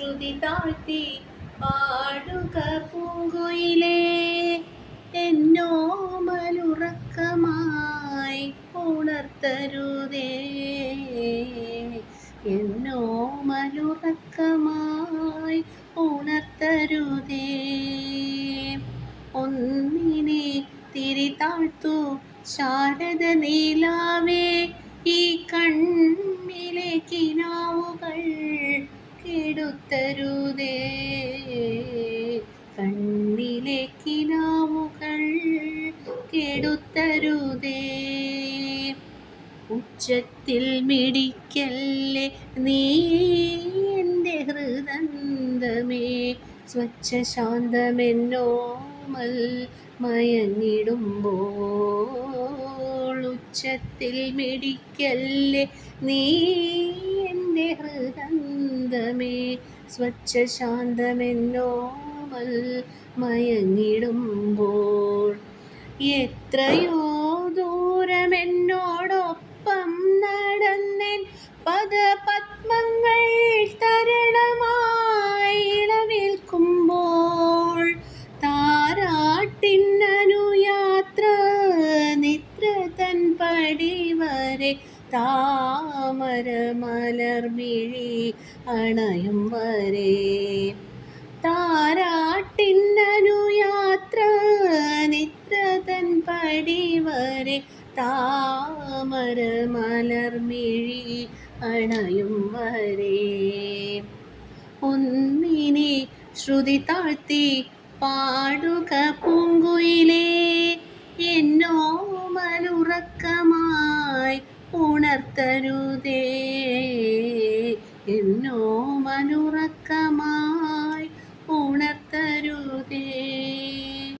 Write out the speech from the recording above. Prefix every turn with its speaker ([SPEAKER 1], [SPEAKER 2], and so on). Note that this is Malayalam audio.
[SPEAKER 1] ശ്രുതി താഴ്ത്തി പാടുക പൂങ്കുയിലേ, എന്നോ മലുറക്കമായി ഉണർത്തരുതേ, എന്നോ മലുറക്കമായി ഉണർത്തരുതേ. ഒന്നിനെ തിരി താഴ്ത്തു ശാരദ നീലാവേ, ഈ കണ്ണിലെ കിനാവുകൾ കെടുത്തരുതേ, കണ്ണിലെ കിനാവുകൾ കെടുത്തരുതേ. ഉച്ചത്തിൽ മിടിക്കല്ലേ നീ എൻ്റെ ഹൃദന്തമേ, സ്വച്ഛശാന്തമെന്നോമൽ മയങ്ങിടുമ്പോൾ. ഉച്ചത്തിൽ മിടിക്കല്ലേ നീ എൻ്റെ ഹൃദന്തമേ, സ്വച്ഛശാന്തമെന്നോമൽ മയങ്ങിടുമ്പോൾ. എത്രയോ ദൂരമെന്നോടൊപ്പം നടന്നെൻ പദപത്മങ്ങൾ തരണമായി ഇളവേൽക്കുമ്പോൾ. താരാട്ടിനനുയാത്ര നിദ്ര തൻ പടിവരെ, താമര മലർമിഴി അണയും വരെ. താരാട്ടിനനുയാത്ര നിദ്ര തൻ പടിവരെ, താമര മലർമിഴി അണയും വരെ. ഒന്നിനെ ശ്രുതി താഴ്ത്തി പാടുക പൂങ്കുയിലേ, എന്നോ മലുറക്കമായി ഉണർത്തരുതേ, എന്നോ മലുറക്കമായി